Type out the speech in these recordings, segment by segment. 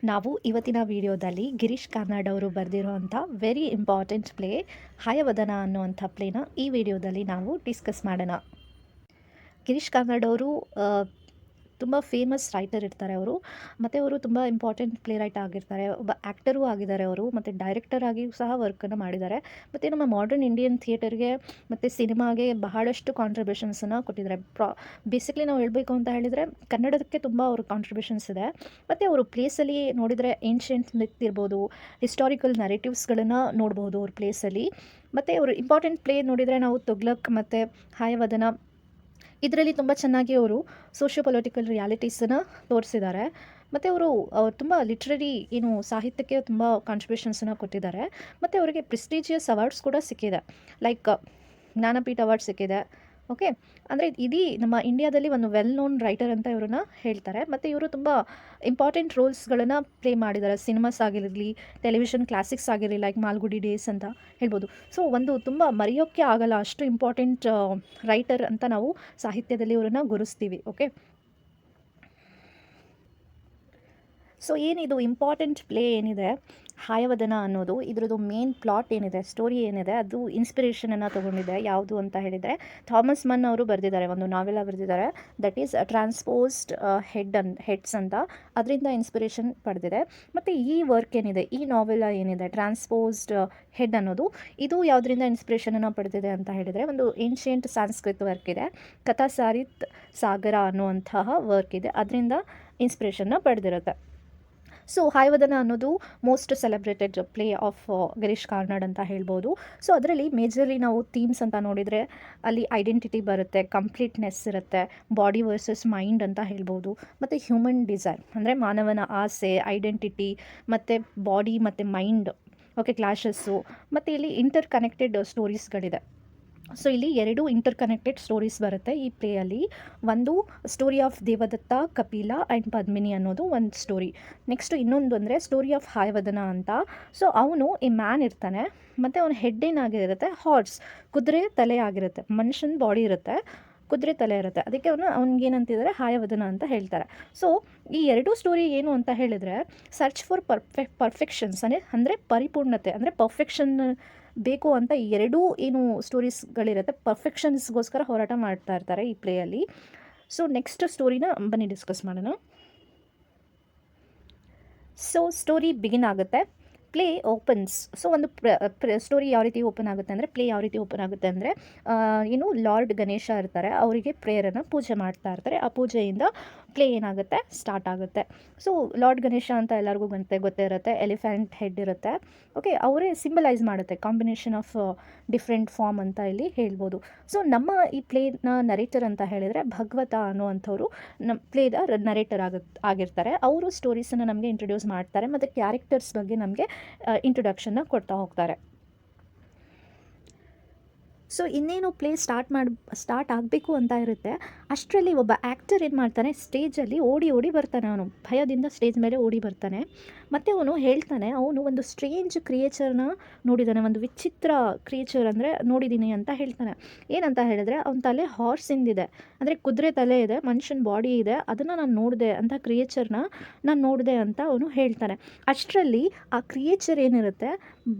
ನಾವು ಇವತ್ತಿನ ವಿಡಿಯೋದಲ್ಲಿ ಗಿರೀಶ್ ಕಾರ್ನಾಡ್ ಅವರು ಬರೆದಿರುವಂಥ ವೆರಿ ಇಂಪಾರ್ಟೆಂಟ್ ಪ್ಲೇ ಹಯವದನ ಅನ್ನುವಂಥ ಪ್ಲೇನ ಈ ವಿಡಿಯೋದಲ್ಲಿ ನಾವು ಡಿಸ್ಕಸ್ ಮಾಡೋಣ. ಗಿರೀಶ್ ಕಾರ್ನಾಡ್ ಅವರು ತುಂಬ ಫೇಮಸ್ ರೈಟರ್ ಇರ್ತಾರೆ ಅವರು, ಮತ್ತು ಅವರು ತುಂಬ ಇಂಪಾರ್ಟೆಂಟ್ ಪ್ಲೇ ರೈಟ್ ಆಗಿರ್ತಾರೆ. ಒಬ್ಬ ಆ್ಯಕ್ಟರೂ ಆಗಿದ್ದಾರೆ ಅವರು, ಮತ್ತು ಡೈರೆಕ್ಟರ್ ಆಗಿ ಸಹ ವರ್ಕನ್ನು ಮಾಡಿದ್ದಾರೆ. ಮತ್ತು ನಮ್ಮ ಮಾಡರ್ನ್ ಇಂಡಿಯನ್ ಥಿಯೇಟರ್ಗೆ ಮತ್ತು ಸಿನಿಮಾಗೆ ಬಹಳಷ್ಟು ಕಾಂಟ್ರಿಬ್ಯೂಷನ್ಸನ್ನು ಕೊಟ್ಟಿದ್ದಾರೆ. ಬೇಸಿಕ್ಲಿ ನಾವು ಹೇಳಬೇಕು ಅಂತ ಹೇಳಿದರೆ ಕನ್ನಡಕ್ಕೆ ತುಂಬ ಅವ್ರ ಕಾಂಟ್ರಿಬ್ಯೂಷನ್ಸ್ ಇದೆ. ಮತ್ತು ಅವರು ಪ್ಲೇಸಲ್ಲಿ ನೋಡಿದರೆ ಏನ್ಷಿಯಂಟ್ ಮಿತ್ ಇರ್ಬೋದು, ಹಿಸ್ಟಾರಿಕಲ್ ನರೇಟಿವ್ಸ್ಗಳನ್ನು ನೋಡ್ಬೋದು ಅವ್ರ ಪ್ಲೇಸಲ್ಲಿ. ಮತ್ತು ಅವರು ಇಂಪಾರ್ಟೆಂಟ್ ಪ್ಲೇ ನೋಡಿದರೆ ನಾವು ತುಗ್ಲಕ್ ಮತ್ತು ಹಾಯವದನ, ಇದರಲ್ಲಿ ತುಂಬ ಚೆನ್ನಾಗಿ ಅವರು ಸೋಷಿಯೋ ಪೊಲಿಟಿಕಲ್ ರಿಯಾಲಿಟೀಸನ್ನು ತೋರಿಸಿದ್ದಾರೆ. ಮತ್ತು ಅವರು ತುಂಬ ಲಿಟ್ರರಿ ಸಾಹಿತ್ಯಕ್ಕೆ ತುಂಬ ಕಾಂಟ್ರಿಬ್ಯೂಷನ್ಸನ್ನು ಕೊಟ್ಟಿದ್ದಾರೆ. ಮತ್ತು ಅವರಿಗೆ ಪ್ರೆಸ್ಟೀಜಿಯಸ್ ಅವಾರ್ಡ್ಸ್ ಕೂಡ ಸಿಕ್ಕಿದೆ, ಲೈಕ್ ಜ್ಞಾನಪೀಠ ಅವಾರ್ಡ್ ಸಿಕ್ಕಿದೆ. ಓಕೆ, ಅಂದರೆ ಇದೀ ನಮ್ಮ ಇಂಡಿಯಾದಲ್ಲಿ ಒಂದು ವೆಲ್ ನೋನ್ ರೈಟರ್ ಅಂತ ಇವ್ರನ್ನ ಹೇಳ್ತಾರೆ. ಮತ್ತು ಇವರು ತುಂಬ ಇಂಪಾರ್ಟೆಂಟ್ ರೋಲ್ಸ್ಗಳನ್ನು ಪ್ಲೇ ಮಾಡಿದ್ದಾರೆ. ಸಿನಿಮಾಸ್ ಆಗಿರಲಿ, ಟೆಲಿವಿಷನ್ ಕ್ಲಾಸಿಕ್ಸ್ ಆಗಿರಲಿ, ಲೈಕ್ ಮಾಲ್ಗುಡಿ ಡೇಸ್ ಅಂತ ಹೇಳ್ಬೋದು. ಸೊ ಒಂದು ತುಂಬ ಮರೆಯೋಕ್ಕೆ ಆಗಲ್ಲ, ಅಷ್ಟು ಇಂಪಾರ್ಟೆಂಟ್ ರೈಟರ್ ಅಂತ ನಾವು ಸಾಹಿತ್ಯದಲ್ಲಿ ಇವ್ರನ್ನ ಗುರುಸ್ತೀವಿ. ಓಕೆ, ಸೊ ಏನಿದು ಇಂಪಾರ್ಟೆಂಟ್ ಪ್ಲೇ ಏನಿದೆ ಹಾಯವದನ ಅನ್ನೋದು, ಇದರದ್ದು ಮೇನ್ ಪ್ಲಾಟ್ ಏನಿದೆ, ಸ್ಟೋರಿ ಏನಿದೆ, ಅದು ಇನ್ಸ್ಪಿರೇಷನನ್ನು ತೊಗೊಂಡಿದೆ. ಯಾವುದು ಅಂತ ಹೇಳಿದರೆ ಥಾಮಸ್ ಮನ್ ಅವರು ಬರೆದಿದ್ದಾರೆ, ಒಂದು ನಾವೆಲ್ಲ ಬರೆದಿದ್ದಾರೆ, ದಟ್ ಈಸ್ ಟ್ರಾನ್ಸ್ಪೋಸ್ಡ್ ಹೆಡ್ಸ್ ಅಂತ. ಅದರಿಂದ ಇನ್ಸ್ಪಿರೇಷನ್ ಪಡೆದಿದೆ. ಮತ್ತು ಈ ವರ್ಕ್ ಏನಿದೆ, ಈ ನಾವೆಲ್ಲ ಏನಿದೆ ಟ್ರಾನ್ಸ್ಪೋಸ್ಡ್ ಹೆಡ್ ಅನ್ನೋದು, ಇದು ಯಾವುದರಿಂದ ಇನ್ಸ್ಪಿರೇಷನನ್ನು ಪಡೆದಿದೆ ಅಂತ ಹೇಳಿದರೆ ಒಂದು ಏನ್ಷಿಯಂಟ್ ಸಾಂಸ್ಕೃತ ವರ್ಕ್ ಇದೆ, ಕಥಾಸಾರಿತ್ ಸಾಗರ ಅನ್ನುವಂತಹ ವರ್ಕ್ ಇದೆ, ಅದರಿಂದ ಇನ್ಸ್ಪಿರೇಷನ್ನ ಪಡೆದಿರುತ್ತೆ. ಸೊ ಹಾಯವದನ ಅನ್ನೋದು most celebrated play of Girish Karnad ಅಂತ ಹೇಳ್ಬೋದು. ಸೊ ಅದರಲ್ಲಿ ಮೇಜರ್ಲಿ ನಾವು ಥೀಮ್ಸ್ ಅಂತ ನೋಡಿದರೆ ಅಲ್ಲಿ ಐಡೆಂಟಿಟಿ ಬರುತ್ತೆ, ಕಂಪ್ಲೀಟ್ನೆಸ್ ಇರುತ್ತೆ, ಬಾಡಿ ವರ್ಸಸ್ ಮೈಂಡ್ ಅಂತ ಹೇಳ್ಬೋದು, ಮತ್ತು ಹ್ಯೂಮನ್ ಡಿಸೈರ್ ಅಂದರೆ ಮಾನವನ ಆಸೆ, ಐಡೆಂಟಿಟಿ ಮತ್ತು ಬಾಡಿ ಮತ್ತು ಮೈಂಡ್, ಓಕೆ, ಕ್ಲಾಶಸ್ಸು. ಮತ್ತು ಇಲ್ಲಿ ಇಂಟರ್ ಕನೆಕ್ಟೆಡ್ ಸ್ಟೋರೀಸ್ಗಳಿದೆ. ಸೊ ಇಲ್ಲಿ ಎರಡು ಇಂಟರ್ ಕನೆಕ್ಟೆಡ್ ಸ್ಟೋರೀಸ್ ಬರುತ್ತೆ ಈ ಪ್ಲೇಯಲ್ಲಿ. ಒಂದು story of Devadatta, Kapila and Padmini ಅನ್ನೋದು ಒಂದು ಸ್ಟೋರಿ. ನೆಕ್ಸ್ಟ್ ಇನ್ನೊಂದು ಅಂದರೆ ಸ್ಟೋರಿ ಆಫ್ ಹಾಯವದನ ಅಂತ. ಸೊ ಅವನು ಈ ಮ್ಯಾನ್ ಇರ್ತಾನೆ, ಮತ್ತು ಅವನ ಹೆಡ್ ಏನಾಗಿರುತ್ತೆ, ಹಾರ್ಸ್, ಕುದುರೆ ತಲೆ ಆಗಿರುತ್ತೆ. ಮನುಷ್ಯನ ಬಾಡಿ ಇರುತ್ತೆ, ಕುದುರೆ ತಲೆ ಇರುತ್ತೆ, ಅದಕ್ಕೆ ಅವ್ನಿಗೇನಂತಿದ್ದಾರೆ ಹಾಯವದನ ಅಂತ ಹೇಳ್ತಾರೆ. ಸೊ ಈ ಎರಡೂ ಸ್ಟೋರಿ ಏನು ಅಂತ ಹೇಳಿದರೆ ಸರ್ಚ್ ಫಾರ್ ಪರ್ಫೆಕ್ಷನ್ಸ್ ಅಂದರೆ ಪರಿಪೂರ್ಣತೆ, ಅಂದರೆ ಪರ್ಫೆಕ್ಷನ್ ಬೇಕು ಅಂತ ಈ ಎರಡೂ ಸ್ಟೋರೀಸ್ಗಳಿರುತ್ತೆ, ಪರ್ಫೆಕ್ಷನ್ಸ್ಗೋಸ್ಕರ ಹೋರಾಟ ಮಾಡ್ತಾ ಇರ್ತಾರೆ ಈ ಪ್ಲೇಯಲ್ಲಿ. ಸೊ ನೆಕ್ಸ್ಟ್ ಸ್ಟೋರಿನ ಬನ್ನಿ ಡಿಸ್ಕಸ್ ಮಾಡೋಣ. ಸೊ ಸ್ಟೋರಿ ಬಿಗಿನ್ ಆಗುತ್ತೆ, ಪ್ಲೇ ಓಪನ್ಸ್. ಸೊ ಒಂದು ಸ್ಟೋರಿ ಯಾವ ರೀತಿ ಓಪನ್ ಆಗುತ್ತೆ ಅಂದರೆ, ಪ್ಲೇ ಯಾವ ರೀತಿ ಓಪನ್ ಆಗುತ್ತೆ ಅಂದರೆ, ಲಾರ್ಡ್ ಗಣೇಶ ಇರ್ತಾರೆ, ಅವರಿಗೆ ಪ್ರೇಯರನ್ನು ಪೂಜೆ ಮಾಡ್ತಾ ಇರ್ತಾರೆ. ಆ ಪೂಜೆಯಿಂದ ಪ್ಲೇ ಏನಾಗುತ್ತೆ, ಸ್ಟಾರ್ಟ್ ಆಗುತ್ತೆ. ಸೊ ಲಾರ್ಡ್ ಗಣೇಶ ಅಂತ ಎಲ್ಲರಿಗೂ ಗೊತ್ತೇ ಇರುತ್ತೆ, ಎಲಿಫೆಂಟ್ ಹೆಡ್ ಇರುತ್ತೆ. ಓಕೆ, ಅವರೇ ಸಿಂಬಲೈಸ್ ಮಾಡುತ್ತೆ ಕಾಂಬಿನೇಷನ್ ಆಫ್ ಡಿಫ್ರೆಂಟ್ ಫಾರ್ಮ್ ಅಂತ ಇಲ್ಲಿ ಹೇಳ್ಬೋದು. ಸೊ ನಮ್ಮ ಈ ಪ್ಲೇನ ನರೇಟರ್ ಅಂತ ಹೇಳಿದರೆ ಭಗವತ ಅನ್ನುವಂಥವ್ರು ನಮ್ಮ ಪ್ಲೇದ ನರೇಟರ್ ಆಗಿರ್ತಾರೆ. ಅವರು ಸ್ಟೋರೀಸನ್ನು ನಮಗೆ ಇಂಟ್ರೊಡ್ಯೂಸ್ ಮಾಡ್ತಾರೆ, ಮತ್ತು ಕ್ಯಾರೆಕ್ಟರ್ಸ್ ಬಗ್ಗೆ ನಮಗೆ ಇಂಟ್ರೊಡಕ್ಷನ್ನ ಕೊಡ್ತಾ ಹೋಗ್ತಾರೆ. ಸೊ ಇನ್ನೇನು ಪ್ಲೇ ಸ್ಟಾರ್ಟ್ ಆಗಬೇಕು ಅಂತ ಇರುತ್ತೆ, ಅಷ್ಟರಲ್ಲಿ ಒಬ್ಬ ಆ್ಯಕ್ಟರ್ ಏನು ಮಾಡ್ತಾನೆ, ಸ್ಟೇಜಲ್ಲಿ ಓಡಿ ಬರ್ತಾನೆ. ಅವನು ಭಯದಿಂದ ಸ್ಟೇಜ್ ಮೇಲೆ ಓಡಿ ಬರ್ತಾನೆ. ಮತ್ತು ಅವನು ಹೇಳ್ತಾನೆ, ಅವನು ಒಂದು ಸ್ಟ್ರೇಂಜ್ ಕ್ರಿಯೇಚರ್ನ ನೋಡಿದ್ದಾನೆ, ಒಂದು ವಿಚಿತ್ರ ಕ್ರಿಯೇಚರ್ ಅಂದರೆ ನೋಡಿದ್ದೀನಿ ಅಂತ ಹೇಳ್ತಾನೆ. ಏನಂತ ಹೇಳಿದ್ರೆ ಅವನ ತಲೆ ಹಾರ್ಸಿಂದಿದೆ, ಅಂದರೆ ಕುದುರೆ ತಲೆ ಇದೆ, ಮನುಷ್ಯನ ಬಾಡಿ ಇದೆ, ಅದನ್ನು ನಾನು ನೋಡಿದೆ ಅಂತ, ಕ್ರಿಯೇಚರ್ನ ನಾನು ನೋಡಿದೆ ಅಂತ ಅವನು ಹೇಳ್ತಾನೆ. ಅಷ್ಟರಲ್ಲಿ ಆ ಕ್ರಿಯೇಚರ್ ಏನಿರುತ್ತೆ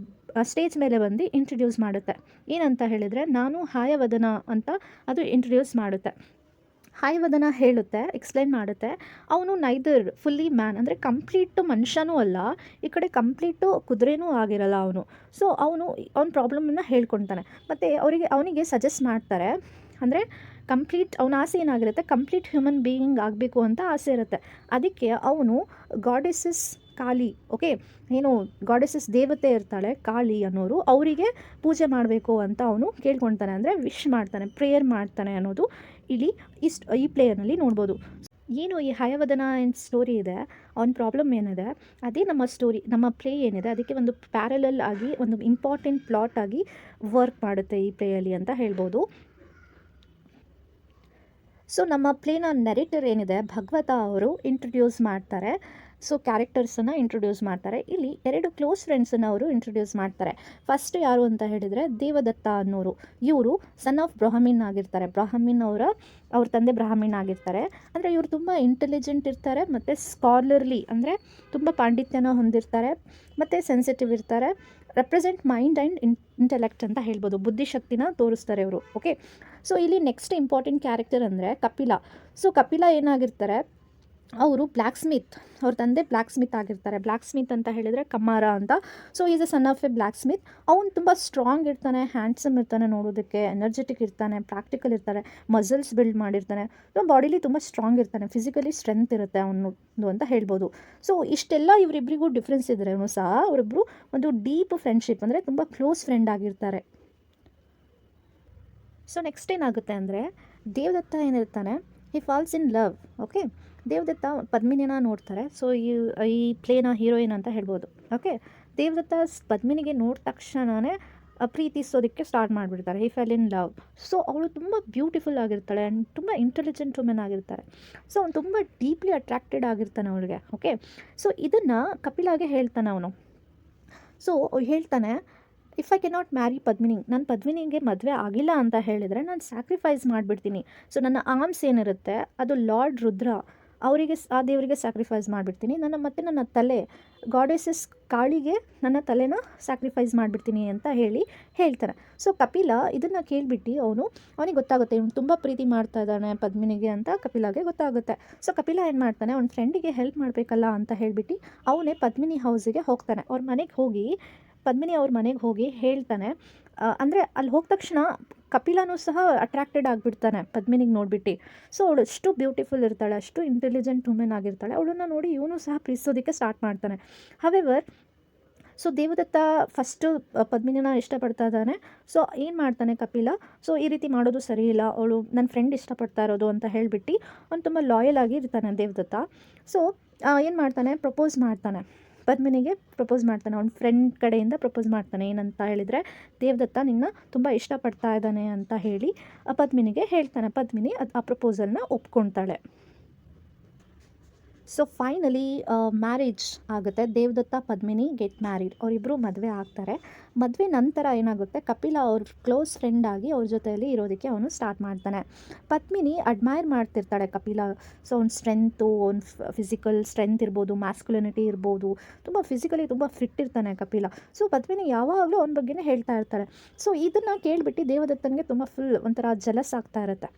ಸ್ಟೇಜ್ ಮೇಲೆ ಬಂದು ಇಂಟ್ರಡ್ಯೂಸ್ ಮಾಡುತ್ತೆ. ಏನಂತ ಹೇಳಿದರೆ ನಾನು ಹಾಯವದನ ಅಂತ ಅದು ಇಂಟ್ರಡ್ಯೂಸ್ ಮಾಡುತ್ತೆ. ಹಾಯವದನ ಹೇಳುತ್ತೆ, ಎಕ್ಸ್ಪ್ಲೈನ್ ಮಾಡುತ್ತೆ, ಅವನು ನೈದರ್ ಫುಲ್ಲಿ ಮ್ಯಾನ್ ಅಂದರೆ ಕಂಪ್ಲೀಟು ಮನುಷ್ಯನೂ ಅಲ್ಲ, ಈ ಕಡೆ ಕಂಪ್ಲೀಟು ಕುದುರೆನೂ ಆಗಿರಲ್ಲ ಅವನು. ಸೊ ಅವನ ಪ್ರಾಬ್ಲಮನ್ನು ಹೇಳ್ಕೊತಾನೆ. ಮತ್ತು ಅವನಿಗೆ ಸಜೆಸ್ಟ್ ಮಾಡ್ತಾರೆ, ಅಂದರೆ ಕಂಪ್ಲೀಟ್ ಅವನ ಆಸೆ ಏನಾಗಿರುತ್ತೆ, ಕಂಪ್ಲೀಟ್ ಹ್ಯೂಮನ್ ಬೀಯಿಂಗ್ ಆಗಬೇಕು ಅಂತ ಆಸೆ ಇರುತ್ತೆ. ಅದಕ್ಕೆ ಅವನು ಗಾಡೆಸಸ್ ಕಾಳಿ, ಓಕೆ, ಗಾಡೆಸಸ್ ದೇವತೆ ಇರ್ತಾಳೆ ಕಾಳಿ ಅನ್ನೋರು, ಅವರಿಗೆ ಪೂಜೆ ಮಾಡಬೇಕು ಅಂತ ಅವನು ಕೇಳ್ಕೊತಾನೆ, ಅಂದರೆ ವಿಶ್ ಮಾಡ್ತಾನೆ, ಪ್ರೇಯರ್ ಮಾಡ್ತಾನೆ ಅನ್ನೋದು ಇಲ್ಲಿ ಈ ಪ್ಲೇಯರ್ನಲ್ಲಿ ನೋಡ್ಬೋದು. ಈ ಹಯವದನ ಸ್ಟೋರಿ ಇದೆ, ಅವನ ಪ್ರಾಬ್ಲಮ್ ಏನಿದೆ, ಅದೇ ನಮ್ಮ ಸ್ಟೋರಿ, ನಮ್ಮ ಪ್ಲೇ ಏನಿದೆ ಅದಕ್ಕೆ ಒಂದು ಪ್ಯಾರಲಲ್ ಆಗಿ, ಒಂದು ಇಂಪಾರ್ಟೆಂಟ್ ಪ್ಲಾಟ್ ಆಗಿ ವರ್ಕ್ ಮಾಡುತ್ತೆ ಈ ಪ್ಲೇಯಲ್ಲಿ ಅಂತ ಹೇಳ್ಬೋದು. ಸೊ ನಮ್ಮ ಪ್ಲೇನ ನರೇಟರ್ ಏನಿದೆ ಭಗವತ ಅವರು ಇಂಟ್ರಡ್ಯೂಸ್ ಮಾಡ್ತಾರೆ. ಸೊ ಕ್ಯಾರೆಕ್ಟರ್ಸನ್ನು ಇಂಟ್ರೊಡ್ಯೂಸ್ ಮಾಡ್ತಾರೆ. ಇಲ್ಲಿ 2 ಕ್ಲೋಸ್ ಫ್ರೆಂಡ್ಸನ್ನು ಅವರು ಇಂಟ್ರೊಡ್ಯೂಸ್ ಮಾಡ್ತಾರೆ. ಫಸ್ಟ್ ಯಾರು ಅಂತ ಹೇಳಿದರೆ ದೇವದತ್ತ ಅನ್ನೋರು. ಇವರು ಸನ್ ಆಫ್ ಬ್ರಾಹ್ಮಿನ್ ಆಗಿರ್ತಾರೆ. ಅವ್ರ ತಂದೆ ಬ್ರಾಹ್ಮಿನ್ ಆಗಿರ್ತಾರೆ. ಅಂದರೆ ಇವರು ತುಂಬ ಇಂಟೆಲಿಜೆಂಟ್ ಇರ್ತಾರೆ ಮತ್ತು ಸ್ಕಾಲರ್ಲಿ ಅಂದರೆ ತುಂಬ ಪಾಂಡಿತ್ಯನ ಹೊಂದಿರ್ತಾರೆ ಮತ್ತು ಸೆನ್ಸಿಟಿವ್ ಇರ್ತಾರೆ. ರೆಪ್ರೆಸೆಂಟ್ ಮೈಂಡ್ ಆ್ಯಂಡ್ ಇಂಟೆಲೆಕ್ಟ್ ಅಂತ ಹೇಳ್ಬೋದು. ಬುದ್ಧಿಶಕ್ತಿನ ತೋರಿಸ್ತಾರೆ ಇವರು. ಓಕೆ, ಸೊ ಇಲ್ಲಿ ನೆಕ್ಸ್ಟ್ ಇಂಪಾರ್ಟೆಂಟ್ ಕ್ಯಾರೆಕ್ಟರ್ ಅಂದರೆ ಕಪಿಲ. ಸೊ ಕಪಿಲ ಏನಾಗಿರ್ತಾರೆ, ಅವರು ಬ್ಲ್ಯಾಕ್ ಸ್ಮಿತ್, ಅವ್ರ ತಂದೆ ಬ್ಲ್ಯಾಕ್ ಸ್ಮಿತ್ ಆಗಿರ್ತಾರೆ. ಬ್ಲ್ಯಾಕ್ ಸ್ಮಿತ್ ಅಂತ ಹೇಳಿದರೆ ಕಮ್ಮಾರ ಅಂತ. So is a son of A black Smith. ಅವನು ತುಂಬ ಸ್ಟ್ರಾಂಗ್ ಇರ್ತಾನೆ, ಹ್ಯಾಂಡ್ಸಮ್ ಇರ್ತಾನೆ, ನೋಡೋದಕ್ಕೆ ಎನರ್ಜೆಟಿಕ್ ಇರ್ತಾನೆ, ಪ್ರಾಕ್ಟಿಕಲ್ ಇರ್ತಾನೆ, ಮಸಲ್ಸ್ ಬಿಲ್ಡ್ ಮಾಡಿರ್ತಾನೆ, ಬಾಡಿಲಿ ತುಂಬ ಸ್ಟ್ರಾಂಗ್ ಇರ್ತಾನೆ, ಫಿಸಿಕಲಿ ಸ್ಟ್ರೆಂತ್ ಇರುತ್ತೆ ಅವನದು ಅಂತ ಹೇಳ್ಬೋದು. ಸೊ ಇಷ್ಟೆಲ್ಲ ಇವರಿಬ್ಬರಿಗೂ ಡಿಫ್ರೆನ್ಸ್ ಇದ್ರೂ ಸಹ ಅವರಿಬ್ಬರು ಒಂದು ಡೀಪ್ ಫ್ರೆಂಡ್ಶಿಪ್ ಅಂದರೆ ತುಂಬ ಕ್ಲೋಸ್ ಫ್ರೆಂಡ್ ಆಗಿರ್ತಾರೆ. ಸೊ ನೆಕ್ಸ್ಟ್ ಏನಾಗುತ್ತೆ ಅಂದರೆ ದೇವದತ್ತ ಏನಿರ್ತಾನೆ, he falls in love. Okay, Devadatta ಪದ್ಮಿನಿನ ನೋಡ್ತಾರೆ. ಸೊ ಈ ಪ್ಲೇನ ಹೀರೋಯಿನ್ ಅಂತ ಹೇಳ್ಬೋದು. ಓಕೆ, ದೇವದತ್ತ ಪದ್ಮಿನಿಗೆ ನೋಡಿದ ತಕ್ಷಣವೇ ಪ್ರೀತಿಸೋದಕ್ಕೆ ಸ್ಟಾರ್ಟ್ ಮಾಡಿಬಿಡ್ತಾರೆ. ಹಿ ಫೆಲ್ ಇನ್ ಲವ್. ಸೊ ಅವಳು ತುಂಬ ಬ್ಯೂಟಿಫುಲ್ ಆಗಿರ್ತಾಳೆ ಆ್ಯಂಡ್ ತುಂಬ ಇಂಟೆಲಿಜೆಂಟ್ ವುಮೆನ್ ಆಗಿರ್ತಾರೆ. ಸೊ ಅವ್ನು ತುಂಬ ಡೀಪ್ಲಿ ಅಟ್ರಾಕ್ಟೆಡ್ ಆಗಿರ್ತಾನೆ ಅವಳಿಗೆ. ಓಕೆ, ಸೊ ಇದನ್ನು ಕಪಿಲಾಗೆ ಹೇಳ್ತಾನೆ ಅವನು. ಸೊ ಹೇಳ್ತಾನೆ, if I can not marry Padmini, ನಾನು ಪದ್ಮಿನಿಗೆ ಮದುವೆ ಆಗಿಲ್ಲ ಅಂತ ಹೇಳಿದರೆ ನಾನು ಸ್ಯಾಕ್ರಿಫೈಸ್ ಮಾಡಿಬಿಡ್ತೀನಿ. ಸೊ ನನ್ನ ಆರ್ಮ್ಸ್ ಏನಿರುತ್ತೆ ಅದು ಲಾರ್ಡ್ ರುದ್ರ, ಆ ದೇವರಿಗೆ ಸ್ಯಾಕ್ರಿಫೈಸ್ ಮಾಡಿಬಿಡ್ತೀನಿ. ನನ್ನ ತಲೆ ಗಾಡೆಸಸ್ ಕಾಳಿಗೆ ನನ್ನ ತಲೆನ ಸ್ಯಾಕ್ರಿಫೈಸ್ ಮಾಡಿಬಿಡ್ತೀನಿ ಅಂತ ಹೇಳ್ತಾನೆ. ಸೊ ಕಪಿಲ ಇದನ್ನು ಕೇಳಿಬಿಟ್ಟು ಅವನಿಗೆ ಗೊತ್ತಾಗುತ್ತೆ ಇವನು ತುಂಬ ಪ್ರೀತಿ ಮಾಡ್ತಾ ಇದ್ದಾನೆ ಪದ್ಮಿನಿಗೆ ಅಂತ ಕಪಿಲಾಗೆ ಗೊತ್ತಾಗುತ್ತೆ. ಸೊ ಕಪಿಲ ಏನು ಮಾಡ್ತಾನೆ, ಅವ್ನ ಫ್ರೆಂಡಿಗೆ ಹೆಲ್ಪ್ ಮಾಡಬೇಕಲ್ಲ ಅಂತ ಹೇಳಿಬಿಟ್ಟು ಅವನೇ ಪದ್ಮಿನಿ ಹೌಸಿಗೆ ಹೋಗ್ತಾನೆ. ಪದ್ಮಿನಿ ಅವ್ರ ಮನೆಗೆ ಹೋಗಿ ಹೇಳ್ತಾನೆ. ಅಂದರೆ ಅಲ್ಲಿ ಹೋದ ತಕ್ಷಣ ಕಪಿಲನೂ ಸಹ ಅಟ್ರಾಕ್ಟೆಡ್ ಆಗಿಬಿಡ್ತಾನೆ ಪದ್ಮಿನಿಗೆ ನೋಡಿಬಿಟ್ಟು. ಸೊ ಅವಳು ಅಷ್ಟು ಬ್ಯೂಟಿಫುಲ್ ಇರ್ತಾಳೆ, ಅಷ್ಟು ಇಂಟೆಲಿಜೆಂಟ್ ವುಮೆನ್ ಆಗಿರ್ತಾಳೆ. ಅವಳನ್ನು ನೋಡಿ ಇವನು ಸಹ ಪ್ರೀತಿಸೋದಕ್ಕೆ ಸ್ಟಾರ್ಟ್ ಮಾಡ್ತಾನೆ. ಹವೆವರ್, ಸೊ ದೇವದತ್ತ ಫಸ್ಟು ಪದ್ಮಿನಿನ ಇಷ್ಟಪಡ್ತಾ ಇದ್ದಾನೆ. ಸೊ ಏನು ಮಾಡ್ತಾನೆ ಕಪಿಲ, ಸೊ ಈ ರೀತಿ ಮಾಡೋದು ಸರಿ ಇಲ್ಲ, ಅವಳು ನನ್ನ ಫ್ರೆಂಡ್ ಇಷ್ಟಪಡ್ತಾ ಇರೋದು ಅಂತ ಹೇಳಿಬಿಟ್ಟು ಅವ್ನು ತುಂಬ ಲಾಯಲ್ ಆಗಿ ಇರ್ತಾನೆ ದೇವದತ್ತ. ಸೊ ಏನು ಮಾಡ್ತಾನೆ, ಪದ್ಮಿನಿಗೆ ಪ್ರಪೋಸ್ ಮಾಡ್ತಾನೆ. ಅವ್ನ ಫ್ರೆಂಡ್ ಕಡೆಯಿಂದ ಪ್ರಪೋಸ್ ಮಾಡ್ತಾನೆ. ಏನಂತ ಹೇಳಿದರೆ, ದೇವದತ್ತ ನಿನ್ನ ತುಂಬ ಇಷ್ಟಪಡ್ತಾ ಇದ್ದಾನೆ ಅಂತ ಹೇಳಿ ಪದ್ಮಿನಿಗೆ ಹೇಳ್ತಾನೆ. ಪದ್ಮಿನಿ ಆ ಪ್ರಪೋಸಲ್ನ ಒಪ್ಕೊಳ್ತಾಳೆ. ಸೊ ಫೈನಲಿ ಮ್ಯಾರೇಜ್ ಆಗುತ್ತೆ. Devadatta Padmini get married. ಅವರಿಬ್ಬರು ಮದುವೆ ಆಗ್ತಾರೆ. ಮದುವೆ ನಂತರ ಏನಾಗುತ್ತೆ, ಕಪಿಲ ಅವ್ರ ಕ್ಲೋಸ್ ಫ್ರೆಂಡ್ ಆಗಿ ಅವ್ರ ಜೊತೆಯಲ್ಲಿ ಇರೋದಕ್ಕೆ ಅವನು ಸ್ಟಾರ್ಟ್ ಮಾಡ್ತಾನೆ. ಪದ್ಮಿನಿ ಅಡ್ಮೈರ್ ಮಾಡ್ತಿರ್ತಾಳೆ ಕಪಿಲ. ಸೊ ಅವ್ನ ಸ್ಟ್ರೆಂತು, ಅವ್ನ ಫಿಸಿಕಲ್ ಸ್ಟ್ರೆಂತ್ ಇರ್ಬೋದು, ಮ್ಯಾಸ್ಕುಲಿನಿಟಿ ಇರ್ಬೋದು, ತುಂಬ ಫಿಸಿಕಲಿ ತುಂಬ ಫಿಟ್ ಇರ್ತಾನೆ ಕಪಿಲ. ಸೊ ಪದ್ಮಿನಿ ಯಾವಾಗಲೂ ಅವನ ಬಗ್ಗೆನೇ ಹೇಳ್ತಾ ಇರ್ತಾಳೆ. ಸೊ ಇದನ್ನು ಕೇಳಿಬಿಟ್ಟು ದೇವದತ್ತನಿಗೆ ತುಂಬ ಫುಲ್ ಒಂಥರ ಜಲಸ್ ಆಗ್ತಾ ಇರುತ್ತೆ.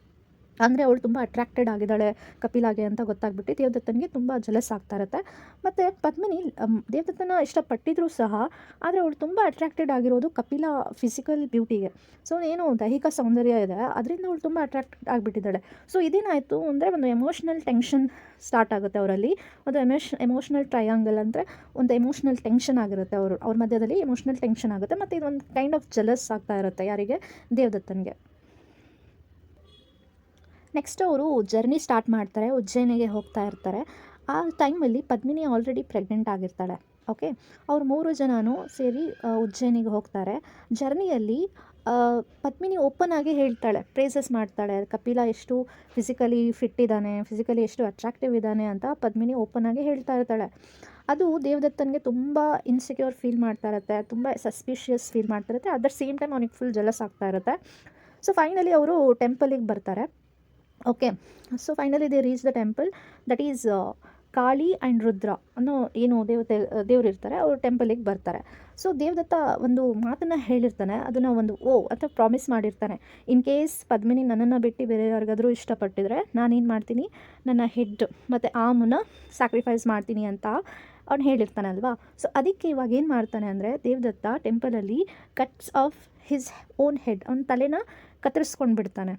ಅಂದರೆ ಅವಳು ತುಂಬ ಅಟ್ರಾಕ್ಟೆಡ್ ಆಗಿದ್ದಾಳೆ ಕಪಿಲಾಗೆ ಅಂತ ಗೊತ್ತಾಗ್ಬಿಟ್ಟು ದೇವದತ್ತನಿಗೆ ತುಂಬ ಜಲಸ್ ಆಗ್ತಾ ಇರುತ್ತೆ. ಮತ್ತು ಪದ್ಮಿನಿ ದೇವದತ್ತನ ಇಷ್ಟಪಟ್ಟಿದ್ರೂ ಸಹ, ಆದರೆ ಅವಳು ತುಂಬ ಅಟ್ರಾಕ್ಟೆಡ್ ಆಗಿರೋದು ಕಪಿಲ ಫಿಸಿಕಲ್ ಬ್ಯೂಟಿಗೆ. ಸೊ ಏನು ದೈಹಿಕ ಸೌಂದರ್ಯ ಇದೆ, ಅದರಿಂದ ಅವಳು ತುಂಬ ಅಟ್ರಾಕ್ಟೆಡ್ ಆಗಿಬಿಟ್ಟಿದ್ದಾಳೆ. ಸೊ ಇದೇನಾಯಿತು ಅಂದರೆ ಒಂದು ಎಮೋಷ್ನಲ್ ಟೆನ್ಷನ್ ಸ್ಟಾರ್ಟ್ ಆಗುತ್ತೆ ಅವರಲ್ಲಿ. ಒಂದು ಎಮೋಷ್ನಲ್ ಟ್ರಯಾಂಗಲ್ ಅಂದರೆ ಒಂದು ಎಮೋಷ್ನಲ್ ಟೆನ್ಷನ್ ಆಗಿರುತ್ತೆ. ಅವ್ರ ಮಧ್ಯದಲ್ಲಿ ಎಮೋಷ್ನಲ್ ಟೆನ್ಷನ್ ಆಗುತ್ತೆ. ಮತ್ತು ಇದೊಂದು ಕೈಂಡ್ ಆಫ್ ಜಲಸ್ ಆಗ್ತಾ ಇರುತ್ತೆ ಯಾರಿಗೆ, ದೇವದತ್ತನಿಗೆ. ನೆಕ್ಸ್ಟ್ ಅವರು ಜರ್ನಿ ಸ್ಟಾರ್ಟ್ ಮಾಡ್ತಾರೆ, ಉಜ್ಜಯಿನಿಗೆ ಹೋಗ್ತಾ ಇರ್ತಾರೆ. ಆ ಟೈಮಲ್ಲಿ ಪದ್ಮಿನಿ ಆಲ್ರೆಡಿ ಪ್ರೆಗ್ನೆಂಟ್ ಆಗಿರ್ತಾಳೆ. ಓಕೆ, ಅವ್ರು 3 ಜನನೂ ಸೇರಿ ಉಜ್ಜಯಿನಿಗೆ ಹೋಗ್ತಾರೆ. ಜರ್ನಿಯಲ್ಲಿ ಪದ್ಮಿನಿ ಓಪನ್ ಆಗಿ ಹೇಳ್ತಾಳೆ, ಪ್ರೇಸಸ್ ಮಾಡ್ತಾಳೆ, ಕಪಿಲ ಎಷ್ಟು ಫಿಸಿಕಲಿ ಫಿಟ್ ಇದ್ದಾನೆ, ಫಿಸಿಕಲಿ ಎಷ್ಟು ಅಟ್ರಾಕ್ಟಿವ್ ಇದ್ದಾನೆ ಅಂತ ಪದ್ಮಿನಿ ಓಪನ್ ಆಗಿ ಹೇಳ್ತಾ ಇರ್ತಾಳೆ. ಅದು ದೇವದತ್ತನಿಗೆ ತುಂಬ ಇನ್ಸೆಕ್ಯೂರ್ ಫೀಲ್ ಮಾಡ್ತಾ ಇರುತ್ತೆ, ತುಂಬ ಸಸ್ಪಿಷಿಯಸ್ ಫೀಲ್ ಮಾಡ್ತಾ ಇರುತ್ತೆ. ಅಟ್ ದ ಸೇಮ್ ಟೈಮ್ ಅವನಿಗೆ ಫುಲ್ ಜಲಸ್ ಆಗ್ತಾ ಇರುತ್ತೆ. ಸೊ ಫೈನಲಿ ಅವರು ಟೆಂಪಲಿಗೆ ಬರ್ತಾರೆ. Okay, so finally they reach the temple, that is Kali and Rudra ಅನ್ನೋ ಏನು ದೇವರಿರ್ತಾರೆ, ಅವರು ಟೆಂಪಲಿಗೆ ಬರ್ತಾರೆ. ಸೊ ದೇವದತ್ತ ಒಂದು ಮಾತನ್ನು ಹೇಳಿರ್ತಾನೆ, ಅದನ್ನು ಒಂದು ಅಥವಾ ಪ್ರಾಮಿಸ್ ಮಾಡಿರ್ತಾನೆ. ಇನ್ ಕೇಸ್ ಪದ್ಮಿನಿ ನನ್ನನ್ನು ಬಿಟ್ಟು ಬೇರೆ ಯಾರಿಗಾದರೂ ಇಷ್ಟಪಟ್ಟಿದ್ರೆ ನಾನೇನು ಮಾಡ್ತೀನಿ, ನನ್ನ ಹೆಡ್ ಮತ್ತು ಆರ್ಮನ್ನ ಸ್ಯಾಕ್ರಿಫೈಸ್ ಮಾಡ್ತೀನಿ ಅಂತ ಅವ್ನು ಹೇಳಿರ್ತಾನೆ ಅಲ್ವಾ. ಸೊ ಅದಕ್ಕೆ ಇವಾಗ ಏನು ಮಾಡ್ತಾನೆ ಅಂದರೆ, ದೇವದತ್ತ ಟೆಂಪಲಲ್ಲಿ cuts off his own head, ಅವನ ತಲೆನ ಕತ್ತರಿಸ್ಕೊಂಡು ಬಿಡ್ತಾನೆ.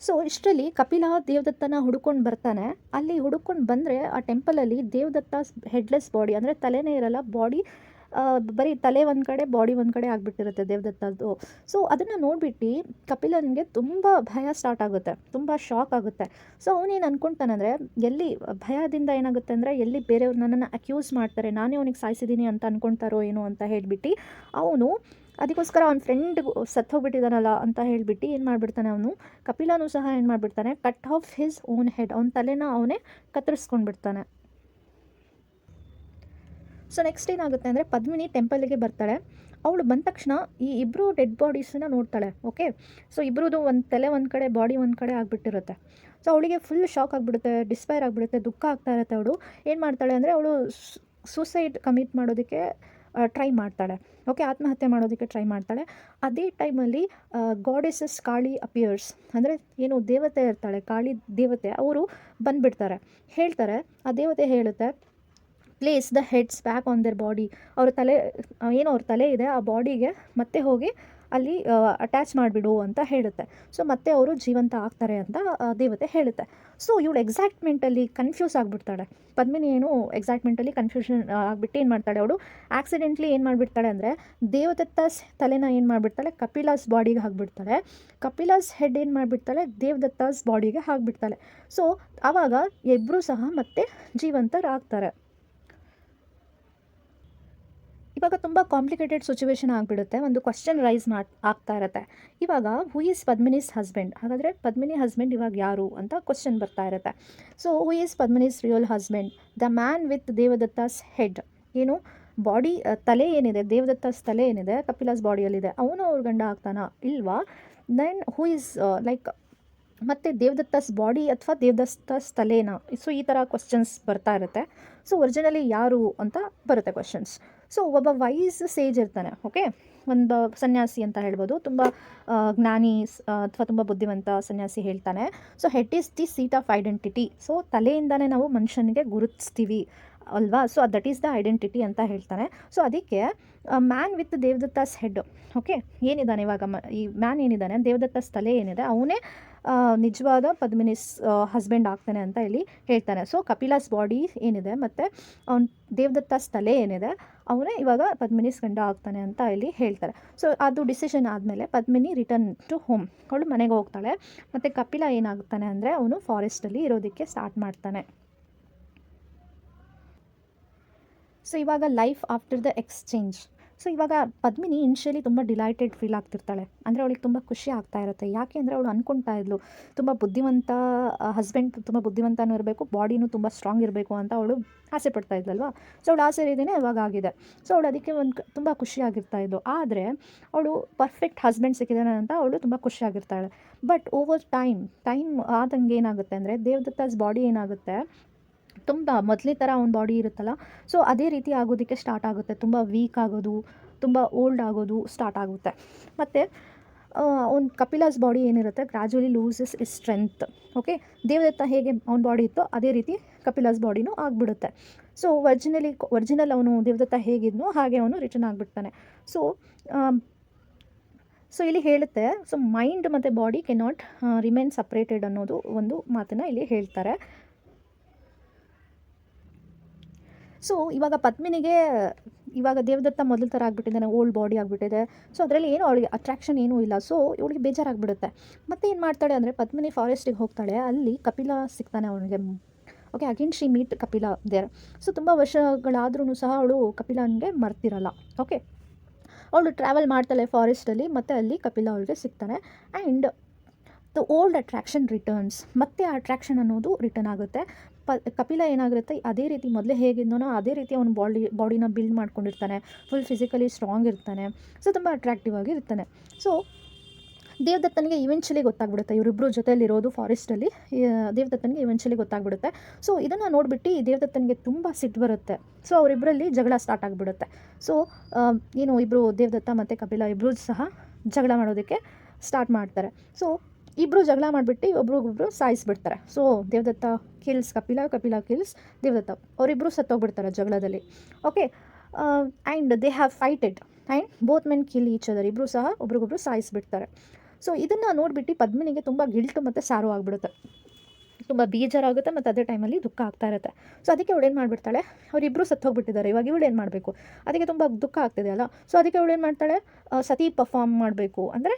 ಸೊ ಇಷ್ಟರಲ್ಲಿ ಕಪಿಲ ದೇವದತ್ತನ ಹುಡ್ಕೊಂಡು ಬರ್ತಾನೆ. ಅಲ್ಲಿ ಹುಡ್ಕೊಂಡು ಬಂದರೆ ಆ ಟೆಂಪಲಲ್ಲಿ ದೇವದತ್ತ ಹೆಡ್ಲೆಸ್ ಬಾಡಿ, ಅಂದರೆ ತಲೆನೇ ಇರಲ್ಲ, ಬಾಡಿ ಬರೀ ತಲೆ ಒಂದು ಕಡೆ ಬಾಡಿ ಒಂದು ಕಡೆ ಆಗಿಬಿಟ್ಟಿರುತ್ತೆ ದೇವದತ್ತದ್ದು. ಸೊ ಅದನ್ನು ನೋಡಿಬಿಟ್ಟು ಕಪಿಲನಿಗೆ ತುಂಬ ಭಯ ಸ್ಟಾರ್ಟ್ ಆಗುತ್ತೆ, ತುಂಬ ಶಾಕ್ ಆಗುತ್ತೆ. ಸೊ ಅವನೇನು ಅಂದ್ಕೊಳ್ತಾನಂದರೆ, ಎಲ್ಲಿ ಭಯದಿಂದ ಏನಾಗುತ್ತೆ ಅಂದರೆ, ಎಲ್ಲಿ ಬೇರೆಯವ್ರು ನನ್ನನ್ನು ಅಕ್ಯೂಸ್ ಮಾಡ್ತಾರೆ, ನಾನೇ ಅವನಿಗೆ ಸಾಯಿಸಿದ್ದೀನಿ ಅಂತ ಅಂದ್ಕೊಳ್ತಾರೋ ಏನೋ ಅಂತ ಹೇಳಿಬಿಟ್ಟು ಅವನು ಅದಕ್ಕೋಸ್ಕರ ಅವ್ನ ಫ್ರೆಂಡ್ ಸತ್ತು ಹೋಗ್ಬಿಟ್ಟಿದ್ದಾನಲ್ಲ ಅಂತ ಹೇಳಿಬಿಟ್ಟು ಏನು ಮಾಡಿಬಿಡ್ತಾನೆ ಅವನು, ಕಪಿಲನೂ ಸಹ ಏನು ಮಾಡಿಬಿಡ್ತಾನೆ, cut off his own head, ಅವನ ತಲೆನ ಅವನೇ ಕತ್ತರಿಸ್ಕೊಂಡ್ಬಿಡ್ತಾನೆ. ಸೊ ನೆಕ್ಸ್ಟ್ ಏನಾಗುತ್ತೆ ಅಂದರೆ ಪದ್ಮಿನಿ ಟೆಂಪಲ್ಗೆ ಬರ್ತಾಳೆ. ಅವಳು ಬಂದ ತಕ್ಷಣ ಈ ಇಬ್ಬರು ಡೆಡ್ ಬಾಡೀಸನ್ನ ನೋಡ್ತಾಳೆ. ಓಕೆ, ಸೊ ಇಬ್ಬರದು ಒಂದು ತಲೆ ಒಂದು ಕಡೆ, ಬಾಡಿ ಒಂದು ಕಡೆ ಆಗಿಬಿಟ್ಟಿರುತ್ತೆ. ಸೊ ಅವಳಿಗೆ ಫುಲ್ ಶಾಕ್ ಆಗಿಬಿಡುತ್ತೆ, ಡಿಸ್ಪೈರ್ ಆಗಿಬಿಡುತ್ತೆ, ದುಃಖ ಆಗ್ತಾ ಇರುತ್ತೆ. ಅವಳು ಏನು ಮಾಡ್ತಾಳೆ ಅಂದರೆ ಅವಳು ಸೂಸೈಡ್ ಕಮಿಟ್ ಮಾಡೋದಕ್ಕೆ ಟ್ರೈ ಮಾಡ್ತಾಳೆ. ಓಕೆ, ಆತ್ಮಹತ್ಯೆ ಮಾಡೋದಕ್ಕೆ ಟ್ರೈ ಮಾಡ್ತಾಳೆ. ಅದೇ ಟೈಮಲ್ಲಿ ಗಾಡೆಸಸ್ ಕಾಳಿ ಅಪಿಯರ್ಸ್, ಅಂದರೆ ಏನು ದೇವತೆ ಇರ್ತಾಳೆ, ಕಾಳಿ ದೇವತೆ, ಅವರು ಬಂದುಬಿಡ್ತಾರೆ. ಹೇಳ್ತಾರೆ, ಆ ದೇವತೆ ಹೇಳುತ್ತೆ, place the heads back on their body, ಅವ್ರ ತಲೆ ಏನು ಅವ್ರ ತಲೆ ಇದೆ ಆ ಬಾಡಿಗೆ ಮತ್ತೆ ಹೋಗಿ ಅಲ್ಲಿ ಅಟ್ಯಾಚ್ ಮಾಡಿಬಿಡು ಅಂತ ಹೇಳುತ್ತೆ. ಸೊ ಮತ್ತೆ ಅವರು ಜೀವಂತ ಆಗ್ತಾರೆ ಅಂತ ದೇವತೆ ಹೇಳುತ್ತೆ. ಸೊ ಇವಳು ಎಕ್ಸೈಟ್ಮೆಂಟಲ್ಲಿ ಕನ್ಫ್ಯೂಸ್ ಆಗಿಬಿಡ್ತಾಳೆ. ಪದ್ಮಿನಿ ಏನು ಎಕ್ಸೈಟ್ಮೆಂಟಲ್ಲಿ ಕನ್ಫ್ಯೂಷನ್ ಆಗಿಬಿಟ್ಟು ಏನು ಮಾಡ್ತಾಳೆ, ಅವಳು ಆಕ್ಸಿಡೆಂಟ್ಲಿ ಏನು ಮಾಡಿಬಿಡ್ತಾಳೆ ಅಂದರೆ ದೇವದತ್ತಾಸ್ ತಲೆನ ಏನು ಮಾಡಿಬಿಡ್ತಾಳೆ, ಕಪಿಲಾಸ್ ಬಾಡಿಗೆ ಹಾಕಿಬಿಡ್ತಾಳೆ. ಕಪಿಲಾಸ್ ಹೆಡ್ ಏನು ಮಾಡಿಬಿಡ್ತಾಳೆ, ದೇವದತ್ತಾಸ್ ಬಾಡಿಗೆ ಹಾಕಿಬಿಡ್ತಾಳೆ. ಸೊ ಆವಾಗ ಇಬ್ಬರೂ ಸಹ ಮತ್ತೆ ಜೀವಂತರಾಗ್ತಾರೆ. ಇವಾಗ ತುಂಬ ಕಾಂಪ್ಲಿಕೇಟೆಡ್ ಸಿಚುವೇಶನ್ ಆಗಿಬಿಡುತ್ತೆ. ಒಂದು ಕ್ವಶನ್ ರೈಸ್ ಆಗ್ತಾ ಇರುತ್ತೆ. ಇವಾಗ ಹೂ ಈಸ್ ಪದ್ಮಿನಿಸ್ ಹಸ್ಬೆಂಡ್, ಹಾಗಾದರೆ ಪದ್ಮಿನಿ ಹಸ್ಬೆಂಡ್ ಇವಾಗ ಯಾರು ಅಂತ ಕ್ವಶನ್ ಬರ್ತಾ ಇರುತ್ತೆ. So who is Padmini's real husband, the man with Devadatta's head, ಏನು ಬಾಡಿ ತಲೆ ಏನಿದೆ, ದೇವದತ್ತಾಸ್ ತಲೆ ಏನಿದೆ ಕಪಿಲಾಸ್ ಬಾಡಿಯಲ್ಲಿದೆ, ಅವನು ಅವ್ರ ಗಂಡ ಆಗ್ತಾನಾ ಇಲ್ವಾ? ದೆನ್ ಹೂ ಈಸ್ ಲೈಕ್ ಮತ್ತು ದೇವದತ್ತಾಸ್ ಬಾಡಿ ಅಥವಾ ದೇವದತ್ತಾಸ್ ತಲೆನಾ? ಸೊ ಈ ಥರ ಕ್ವಶನ್ಸ್ ಬರ್ತಾ ಇರುತ್ತೆ. ಸೊ ಒರಿಜಿನಲಿ ಯಾರು ಅಂತ ಬರುತ್ತೆ ಕ್ವಶನ್ಸ್. ಸೊ ಒಬ್ಬ ವೈಸ್ ಸೇಜ್ ಇರ್ತಾನೆ. ಓಕೆ, ಒಂದು ಸನ್ಯಾಸಿ ಅಂತ ಹೇಳ್ಬೋದು, ತುಂಬ ಜ್ಞಾನಿ ಅಥವಾ ತುಂಬ ಬುದ್ಧಿವಂತ ಸನ್ಯಾಸಿ ಹೇಳ್ತಾನೆ. So head is the seat of identity. So ತಲೆಯಿಂದನೇ ನಾವು ಮನುಷ್ಯನಿಗೆ ಗುರುತಿಸ್ತೀವಿ ಅಲ್ವಾ? So that is the identity ಅಂತ ಹೇಳ್ತಾನೆ. ಸೊ ಅದಕ್ಕೆ man with Devadatta's head, okay, ಏನಿದ್ದಾನೆ ಇವಾಗ ಈ ಮ್ಯಾನ್ ಏನಿದ್ದಾನೆ, ದೇವದತ್ತಾಸ್ ತಲೆ ಏನಿದೆ, ಅವನೇ ನಿಜವಾದ ಪದ್ಮಿನಿಸ್ ಹಸ್ಬೆಂಡ್ ಆಗ್ತಾನೆ ಅಂತ ಇಲ್ಲಿ ಹೇಳ್ತಾನೆ. ಸೊ ಕಪಿಲಾಸ್ ಬಾಡಿ ಏನಿದೆ ಮತ್ತು ಅವ್ನ ದೇವದತ್ತಾಸ್ ತಲೆ ಏನಿದೆ, ಅವನೇ ಇವಾಗ ಪದ್ಮಿನಿಸ್ ಗಂಡ ಆಗ್ತಾನೆ ಅಂತ ಇಲ್ಲಿ ಹೇಳ್ತಾರೆ. ಸೊ ಅದು ಡಿಸಿಷನ್ ಆದಮೇಲೆ ಪದ್ಮಿನಿ ರಿಟರ್ನ್ ಟು ಹೋಮ್, ಅವಳು ಮನೆಗೆ ಹೋಗ್ತಾಳೆ. ಮತ್ತು ಕಪಿಲ ಏನಾಗ್ತಾನೆ ಅಂದರೆ ಅವನು ಫಾರೆಸ್ಟಲ್ಲಿ ಇರೋದಕ್ಕೆ ಸ್ಟಾರ್ಟ್ ಮಾಡ್ತಾನೆ. ಸೊ ಇವಾಗ life after the exchange. So ಇವಾಗ ಪದ್ಮಿನಿ ಇನಿಷಿಯಲಿ ತುಂಬ ಡಿಲೈಟೆಡ್ ಫೀಲ್ ಆಗ್ತಿರ್ತಾಳೆ. ಅಂದರೆ ಅವಳಿಗೆ ತುಂಬ ಖುಷಿ ಆಗ್ತಾ ಇರುತ್ತೆ. ಯಾಕೆ ಅಂದರೆ ಅವಳು ಅಂದ್ಕೊಳ್ತಾ ಇದ್ಲು, ತುಂಬ ಬುದ್ಧಿವಂತ ಹಸ್ಬೆಂಡ್, ತುಂಬ ಬುದ್ಧಿವಂತನೂ ಇರಬೇಕು, ಬಾಡಿನೂ ತುಂಬ ಸ್ಟ್ರಾಂಗ್ ಇರಬೇಕು ಅಂತ ಅವಳು ಆಸೆ ಪಡ್ತಾ ಇದ್ಲಲ್ವ. ಸೊ ಅವಳು ಆಸೆ ರೀತಿಯೇ ಇವಾಗ ಆಗಿದೆ. ಸೊ ಅವಳು ಅದಕ್ಕೆ ತುಂಬ ಖುಷಿಯಾಗಿರ್ತಾ ಇದ್ಲು. ಆದರೆ ಅವಳು ಪರ್ಫೆಕ್ಟ್ ಹಸ್ಬೆಂಡ್ ಸಿಕ್ಕಿದ್ದಾನೆ ಅಂತ ಅವಳು ತುಂಬ ಖುಷಿಯಾಗಿರ್ತಾಳೆ. ಬಟ್ ಓವರ್ ಟೈಮ್ ಆದಂಗೆ ಏನಾಗುತ್ತೆ ಅಂದರೆ ದೇವದತ್ತಾಸ್ ಬಾಡಿ ಏನಾಗುತ್ತೆ, ತುಂಬ ಮೊದಲೇ ಥರ ಅವ್ನ ಬಾಡಿ ಇರುತ್ತಲ್ಲ, ಸೊ ಅದೇ ರೀತಿ ಆಗೋದಕ್ಕೆ ಸ್ಟಾರ್ಟ್ ಆಗುತ್ತೆ. ತುಂಬ ವೀಕ್ ಆಗೋದು, ತುಂಬ ಓಲ್ಡ್ ಆಗೋದು ಸ್ಟಾರ್ಟ್ ಆಗುತ್ತೆ. ಮತ್ತು ಅವ್ನ ಕಪಿಲಾಸ್ ಬಾಡಿ ಏನಿರುತ್ತೆ gradually loses his strength. Okay, Devadatta ಹೇಗೆ ಅವ್ನ ಬಾಡಿ ಇತ್ತೋ ಅದೇ ರೀತಿ ಕಪಿಲಾಸ್ ಬಾಡಿನೂ ಆಗಿಬಿಡುತ್ತೆ. ಸೊ ಒರಿಜಿನಲ್ ಅವನು ದೇವದತ್ತ ಹೇಗಿದ್ನೋ ಹಾಗೆ ಅವನು ರಿಟರ್ನ್ ಆಗಿಬಿಡ್ತಾನೆ. ಸೊ ಇಲ್ಲಿ ಹೇಳುತ್ತೆ, ಸೊ ಮೈಂಡ್ ಮತ್ತು ಬಾಡಿ ಕೆನಾಟ್ ರಿಮೇನ್ ಸಪ್ರೇಟೆಡ್ ಅನ್ನೋದು ಒಂದು ಮಾತನ್ನು ಇಲ್ಲಿ ಹೇಳ್ತಾರೆ. ಸೊ ಇವಾಗ ಪದ್ಮಿನಿಗೆ ಇವಾಗ ದೇವದತ್ತ ಮೊದಲ ಥರ ಆಗಿಬಿಟ್ಟಿದ್ದಾನೆ, ಓಲ್ಡ್ ಬಾಡಿ ಆಗಿಬಿಟ್ಟಿದೆ. ಸೊ ಅದರಲ್ಲಿ ಏನು ಅವಳಿಗೆ ಅಟ್ರಾಕ್ಷನ್ ಏನೂ ಇಲ್ಲ. ಸೊ ಇವಳಿಗೆ ಬೇಜಾರಾಗಿಬಿಡುತ್ತೆ. ಮತ್ತೆ ಏನು ಮಾಡ್ತಾಳೆ ಅಂದರೆ ಪದ್ಮಿನಿ ಫಾರೆಸ್ಟಿಗೆ ಹೋಗ್ತಾಳೆ. ಅಲ್ಲಿ ಕಪಿಲ ಸಿಗ್ತಾನೆ ಅವನಿಗೆ. Okay, again she meet Kapila there. So ತುಂಬ ವರ್ಷಗಳಾದ್ರೂ ಸಹ ಅವಳು ಕಪಿಲನಿಗೆ ಮರ್ತಿರಲ್ಲ. ಓಕೆ, ಅವಳು ಟ್ರಾವೆಲ್ ಮಾಡ್ತಾಳೆ ಫಾರೆಸ್ಟಲ್ಲಿ, ಮತ್ತು ಅಲ್ಲಿ ಕಪಿಲ ಅವಳಿಗೆ ಸಿಗ್ತಾನೆ. And the old attraction returns, ಮತ್ತೆ ಆ ಅಟ್ರಾಕ್ಷನ್ ಅನ್ನೋದು ರಿಟರ್ನ್ ಆಗುತ್ತೆ. ಕಪಿಲ ಏನಾಗಿರುತ್ತೆ, ಅದೇ ರೀತಿ ಮೊದಲೇ ಹೇಗಿದ್ದನೋ ಅದೇ ರೀತಿ ಅವನು ಬಾಡಿನ ಬಿಲ್ಡ್ ಮಾಡ್ಕೊಂಡಿರ್ತಾನೆ. ಫುಲ್ ಫಿಸಿಕಲಿ ಸ್ಟ್ರಾಂಗ್ ಇರ್ತಾನೆ. ಸೊ ತುಂಬ ಅಟ್ರಾಕ್ಟಿವ್ ಆಗಿ ಇರ್ತಾನೆ. ಸೊ ದೇವದತ್ತನಿಗೆ ಇವೆಂಚುಲಿ ಗೊತ್ತಾಗ್ಬಿಡುತ್ತೆ ಇವರಿಬ್ಬರು ಜೊತೆಯಲ್ಲಿರೋದು ಫಾರೆಸ್ಟಲ್ಲಿ. ದೇವದತ್ತನಿಗೆ ಇವೆಂಚುಲಿ ಗೊತ್ತಾಗ್ಬಿಡುತ್ತೆ. ಸೊ ಇದನ್ನು ನೋಡಿಬಿಟ್ಟು ದೇವದತ್ತನಿಗೆ ತುಂಬ ಸಿಟ್ಟು ಬರುತ್ತೆ. ಸೊ ಅವರಿಬ್ಬರಲ್ಲಿ ಜಗಳ ಸ್ಟಾರ್ಟ್ ಆಗಿಬಿಡುತ್ತೆ. ಸೊ ಏನು ಇಬ್ಬರು ದೇವದತ್ತ ಮತ್ತು ಕಪಿಲ ಇಬ್ಬರು ಸಹ ಜಗಳ ಮಾಡೋದಕ್ಕೆ ಸ್ಟಾರ್ಟ್ ಮಾಡ್ತಾರೆ. ಸೊ ಇಬ್ಬರು ಜಗಳ ಮಾಡಿಬಿಟ್ಟು ಒಬ್ರಿಗೊಬ್ರು ಸಾಯಿಸ್ಬಿಡ್ತಾರೆ. So Devadatta kills Kapila, Kapila kills Devadatta. ಅವರಿಬ್ಬರು ಸತ್ತೋಗ್ಬಿಡ್ತಾರೆ ಜಗಳದಲ್ಲಿ. Okay, and they have fighted and both men kill each other. ಇಬ್ಬರು ಸಹ ಒಬ್ರಿಗೊಬ್ರು ಸಾಯಿಸ್ಬಿಡ್ತಾರೆ. ಸೊ ಇದನ್ನು ನೋಡಿಬಿಟ್ಟು ಪದ್ಮಿನಿಗೆ ತುಂಬ ಗಿಲ್ಟು ಮತ್ತು ಸಾರು ಆಗಿಬಿಡುತ್ತೆ. ತುಂಬ ಬೇಜಾರಾಗುತ್ತೆ ಮತ್ತು ಅದೇ ಟೈಮಲ್ಲಿ ದುಃಖ ಆಗ್ತಾ ಇರುತ್ತೆ. ಸೊ ಅದಕ್ಕೆ ಅವಳು ಏನು ಮಾಡಿಬಿಡ್ತಾಳೆ, ಅವರಿಬ್ಬರು ಸತ್ತೋಗ್ಬಿಟ್ಟಿದ್ದಾರೆ, ಇವಾಗ ಇವಳು ಏನು ಮಾಡಬೇಕು, ಅದಕ್ಕೆ ತುಂಬ ದುಃಖ ಆಗ್ತಿದೆ ಅಲ್ಲ. ಸೊ ಅದಕ್ಕೆ ಅವಳು ಏನು ಮಾಡ್ತಾಳೆ, ಸತಿ ಪರ್ಫಾರ್ಮ್ ಮಾಡಬೇಕು, ಅಂದರೆ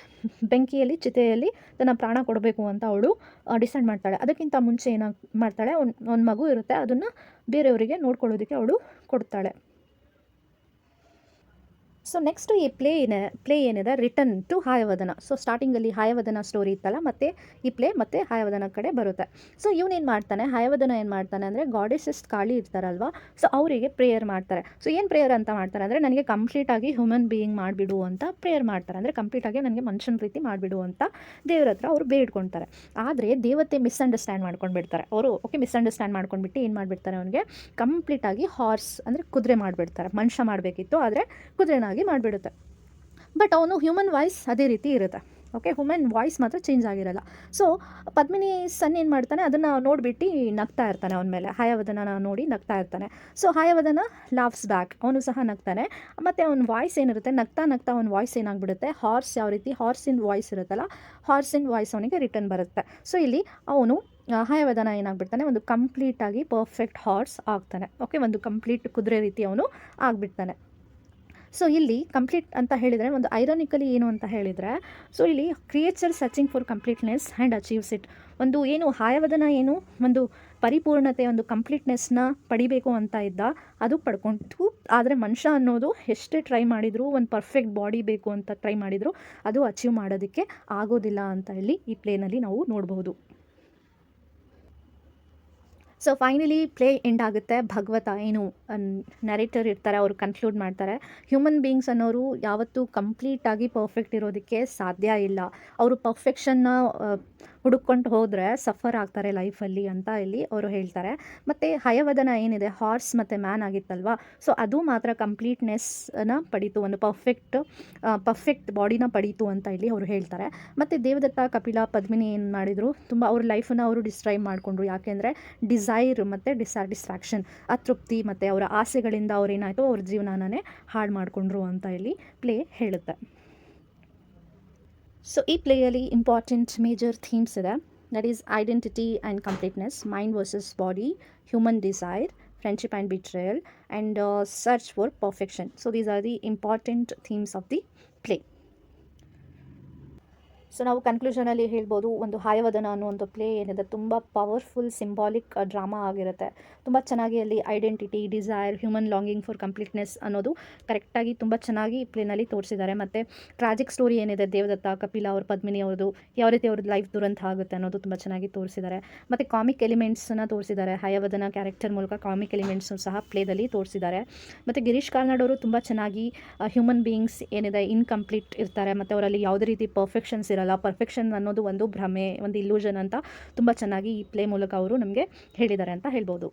ಬೆಂಕಿಯಲ್ಲಿ ಚಿತೆಯಲ್ಲಿ ತನ್ನ ಪ್ರಾಣ ಕೊಡಬೇಕು ಅಂತ ಅವಳು ಡಿಸೈಡ್ ಮಾಡ್ತಾಳೆ. ಅದಕ್ಕಿಂತ ಮುಂಚೆ ಏನಾಗಿ ಮಾಡ್ತಾಳೆ, ಒಂದು ಮಗು ಇರುತ್ತೆ, ಅದನ್ನು ಬೇರೆಯವರಿಗೆ ನೋಡ್ಕೊಳ್ಳೋದಕ್ಕೆ ಅವಳು ಕೊಡ್ತಾಳೆ. ಸೊ ನೆಕ್ಸ್ಟು ಈ ಪ್ಲೇ ಏನಿದೆ ರಿಟರ್ನ್ ಟು ಹಾಯವದನ. ಸೊ ಸ್ಟಾರ್ಟಿಂಗಲ್ಲಿ ಹಾಯವದನ ಸ್ಟೋರಿ ಇತ್ತಲ್ಲ, ಮತ್ತೆ ಈ ಪ್ಲೇ ಮತ್ತೆ ಹಾಯವದನ ಕಡೆ ಬರುತ್ತೆ. ಸೊ ಇವನೇನು ಮಾಡ್ತಾನೆ, ಹಾಯವದನ ಏನು ಮಾಡ್ತಾನೆ ಅಂದರೆ, ಗಾಡೆಸಸ್ ಕಾಳಿ ಇರ್ತಾರಲ್ವ, ಸೊ ಅವರಿಗೆ ಪ್ರೇಯರ್ ಮಾಡ್ತಾರೆ. ಸೊ ಏನು ಪ್ರೇಯರ್ ಅಂತ ಮಾಡ್ತಾರೆ ಅಂದರೆ, ನನಗೆ ಕಂಪ್ಲೀಟಾಗಿ ಹ್ಯೂಮನ್ ಬೀಯಿಂಗ್ ಮಾಡಿಬಿಡು ಅಂತ ಪ್ರೇಯರ್ ಮಾಡ್ತಾರೆ. ಅಂದರೆ ಕಂಪ್ಲೀಟಾಗಿ ನನಗೆ ಮನುಷ್ಯನ ರೀತಿ ಮಾಡಿಬಿಡು ಅಂತ ದೇವ್ರ ಹತ್ರ ಅವರು ಬೇಡ್ಕೊಳ್ತಾರೆ. ಆದರೆ ದೇವತೆ ಮಿಸ್ಅಂಡರ್ಸ್ಟ್ಯಾಂಡ್ ಮಾಡ್ಕೊಂಡು ಬಿಡ್ತಾರೆ. ಅವರು ಮಿಸ್ಅಂಡರ್ಸ್ಟ್ಯಾಂಡ್ ಮಾಡ್ಕೊಂಡ್ಬಿಟ್ಟು ಏನು ಮಾಡಿಬಿಡ್ತಾರೆ, ಅವನಿಗೆ ಕಂಪ್ಲೀಟಾಗಿ ಹಾರ್ಸ್ ಅಂದರೆ ಕುದುರೆ ಮಾಡಿಬಿಡ್ತಾರೆ. ಮನುಷ್ಯ ಮಾಡಬೇಕಿತ್ತು, ಆದರೆ ಕುದುರೆನಾಗಿ ಮಾಡಿಬಿಡುತ್ತೆ. ಬಟ್ ಅವನು ಹ್ಯೂಮನ್ ವಾಯ್ಸ್ ಅದೇ ರೀತಿ ಇರುತ್ತೆ. ಹ್ಯೂಮನ್ ವಾಯ್ಸ್ ಮಾತ್ರ ಚೇಂಜ್ ಆಗಿರಲ್ಲ. ಸೊ ಪದ್ಮಿನಿ ಸನ್ ಏನು ಮಾಡ್ತಾನೆ, ಅದನ್ನು ನೋಡಿಬಿಟ್ಟು ನಗ್ತಾ ಇರ್ತಾನೆ ಅವನ ಮೇಲೆ. ಹಾಯವದನ ನೋಡಿ ನಗ್ತಾ ಇರ್ತಾನೆ. ಸೊ ಹಾಯವದನ ಲಾವ್ಸ್ ಬ್ಯಾಕ್, ಅವನು ಸಹ ನಗ್ತಾನೆ. ಮತ್ತು ಅವನ ವಾಯ್ಸ್ ಏನಿರುತ್ತೆ, ನಗ್ತಾ ನಗ್ತಾ ಅವನ ವಾಯ್ಸ್ ಏನಾಗ್ಬಿಡುತ್ತೆ, ಹಾರ್ಸ್ ಯಾವ ರೀತಿ ಹಾರ್ಸಿನ ವಾಯ್ಸ್ ಇರುತ್ತಲ್ಲ, ಹಾರ್ಸಿನ ವಾಯ್ಸ್ ಅವನಿಗೆ ರಿಟರ್ನ್ ಬರುತ್ತೆ. ಸೊ ಇಲ್ಲಿ ಅವನು ಹಾಯವದನ ಏನಾಗ್ಬಿಡ್ತಾನೆ, ಒಂದು ಕಂಪ್ಲೀಟಾಗಿ ಪರ್ಫೆಕ್ಟ್ ಹಾರ್ಸ್ ಆಗ್ತಾನೆ. ಒಂದು ಕಂಪ್ಲೀಟ್ ಕುದುರೆ ರೀತಿ ಅವನು ಆಗಿಬಿಡ್ತಾನೆ. ಸೊ ಇಲ್ಲಿ ಕಂಪ್ಲೀಟ್ ಅಂತ ಹೇಳಿದರೆ, ಒಂದು ಐರಾನಿಕಲಿ ಏನು ಅಂತ ಹೇಳಿದರೆ, ಸೊ ಇಲ್ಲಿ creature searching for completeness and achieves it. ಒಂದು ಏನು ಹಾಯವದನ ಏನು ಒಂದು ಪರಿಪೂರ್ಣತೆ, ಒಂದು ಕಂಪ್ಲೀಟ್ನೆಸ್ನ ಪಡಿಬೇಕು ಅಂತ ಇದ್ದ, ಅದು ಪಡ್ಕೊಂಡು. ಆದರೆ ಮನುಷ್ಯ ಅನ್ನೋದು ಎಷ್ಟೇ ಟ್ರೈ ಮಾಡಿದರೂ, ಒಂದು ಪರ್ಫೆಕ್ಟ್ ಬಾಡಿ ಬೇಕು ಅಂತ ಟ್ರೈ ಮಾಡಿದರೂ ಅದು ಅಚೀವ್ ಮಾಡೋದಕ್ಕೆ ಆಗೋದಿಲ್ಲ ಅಂತ ಇಲ್ಲಿ ಈ ಪ್ಲೇನಲ್ಲಿ ನಾವು ನೋಡಬಹುದು. ಸೊ ಫೈನಲಿ ಪ್ಲೇ ಎಂಡ್ ಆಗುತ್ತೆ. ಭಗವತ ಏನು ನರೇಟರ್ ಇರ್ತಾರೆ, ಅವರು ಕನ್ಕ್ಲೂಡ್ ಮಾಡ್ತಾರೆ, ಹ್ಯೂಮನ್ ಬೀಯಿಂಗ್ಸ್ ಅನ್ನೋರು ಯಾವತ್ತೂ ಕಂಪ್ಲೀಟಾಗಿ ಪರ್ಫೆಕ್ಟ್ ಇರೋದಕ್ಕೆ ಸಾಧ್ಯ ಇಲ್ಲ. ಅವರು ಪರ್ಫೆಕ್ಷನ್ನ ಹುಡುಕೊಂಡು ಹೋದರೆ ಸಫರ್ ಆಗ್ತಾರೆ ಲೈಫಲ್ಲಿ ಅಂತ ಇಲ್ಲಿ ಅವರು ಹೇಳ್ತಾರೆ. ಮತ್ತು ಹಯವದನ ಏನಿದೆ, ಹಾರ್ಸ್ ಮತ್ತು ಮ್ಯಾನ್ ಆಗಿತ್ತಲ್ವ, ಸೊ ಅದು ಮಾತ್ರ ಕಂಪ್ಲೀಟ್ನೆಸ್ನ ಪಡೀತು, ಒಂದು ಪರ್ಫೆಕ್ಟ್ ಬಾಡಿನ ಪಡೀತು ಅಂತ ಇಲ್ಲಿ ಅವರು ಹೇಳ್ತಾರೆ. ಮತ್ತು ದೇವದತ್ತ, ಕಪಿಲ, ಪದ್ಮಿನಿ ಏನು ಮಾಡಿದರು, ತುಂಬ ಅವ್ರ ಲೈಫನ್ನು ಅವರು ಡಿಸ್ಟ್ರೈವ್ ಮಾಡಿಕೊಂಡ್ರು. ಯಾಕೆಂದರೆ ಡಿಸೈರ್ ಮತ್ತು ಡಿಸ್ಸ್ಯಾಟಿಸ್ಫ್ಯಾಕ್ಷನ್, ಅತೃಪ್ತಿ ಮತ್ತು ಅವರ ಆಸೆಗಳಿಂದ ಅವ್ರೇನಾಯಿತು, ಅವ್ರ ಜೀವನನೇ ಹಾಳು ಮಾಡಿಕೊಂಡ್ರು ಅಂತ ಇಲ್ಲಿ ಪ್ಲೇ ಹೇಳುತ್ತೆ. ಸೊ ಈ ಪ್ಲೇಯಲ್ಲಿ ಇಂಪಾರ್ಟೆಂಟ್ ಮೇಜರ್ ಥೀಮ್ಸ್ ಇದೆ. That is identity and completeness, mind versus body, human desire, friendship and betrayal, and search for perfection. So these are the important themes of the play. So ನಾವು ಕನ್ಕ್ಲೂಷನಲ್ಲಿ ಹೇಳ್ಬೋದು, ಒಂದು ಹಾಯವದನ ಅನ್ನುವಂಥ play ಏನಿದೆ ತುಂಬ powerful symbolic drama ಆಗಿರುತ್ತೆ. ತುಂಬ ಚೆನ್ನಾಗಿ ಅಲ್ಲಿ identity, desire, human longing for completeness ಅನ್ನೋದು ಕರೆಕ್ಟಾಗಿ ತುಂಬ ಚೆನ್ನಾಗಿ ಈ ಪ್ಲೇನಲ್ಲಿ ತೋರಿಸಿದ್ದಾರೆ. ಮತ್ತು ಟ್ರಾಜಿಕ್ ಸ್ಟೋರಿ ಏನಿದೆ, ದೇವದತ್ತ, ಕಪಿಲ ಅವ್ರ, ಪದ್ಮಿನಿ ಅವ್ರದ್ದು ಯಾವ ರೀತಿ ಅವ್ರದ್ದು ಲೈಫ್ ದುರಂತ ಆಗುತ್ತೆ ಅನ್ನೋದು ತುಂಬ ಚೆನ್ನಾಗಿ ತೋರಿಸಿದ್ದಾರೆ. ಮತ್ತು ಕಾಮಿಕ್ ಎಲಿಮೆಂಟ್ಸನ್ನು ತೋರಿಸಿದ್ದಾರೆ. ಹಾಯವದನ ಕ್ಯಾರೆಕ್ಟರ್ ಮೂಲಕ ಕಾಮಿಕ್ ಎಲಿಮೆಂಟ್ಸು ಸಹ ಪ್ಲೇದಲ್ಲಿ ತೋರಿಸಿದ್ದಾರೆ. ಮತ್ತು ಗಿರೀಶ್ ಕಾರ್ನಾಡ್ ಅವರು ತುಂಬ ಚೆನ್ನಾಗಿ ಹ್ಯೂಮನ್ ಬೀಯಿಂಗ್ಸ್ ಏನಿದೆ ಇನ್ಕಂಪ್ಲೀಟ್ ಇರ್ತಾರೆ, ಮತ್ತು ಅವರಲ್ಲಿ ಯಾವುದೇ ರೀತಿ ಪರ್ಫೆಕ್ಷನ್ಸ್ ಇರಲ್ಲ. ಪರ್ಫೆಕ್ಷನ್ ಅನ್ನೋದು ಒಂದು ಭ್ರಮೆ, ಒಂದು ಇಲ್ಯೂಷನ್ ಅಂತ ತುಂಬ ಚೆನ್ನಾಗಿ ಈ ಪ್ಲೇ ಮೂಲಕ ಅವರು ನಮಗೆ ಹೇಳಿದ್ದಾರೆ ಅಂತ ಹೇಳ್ಬೋದು.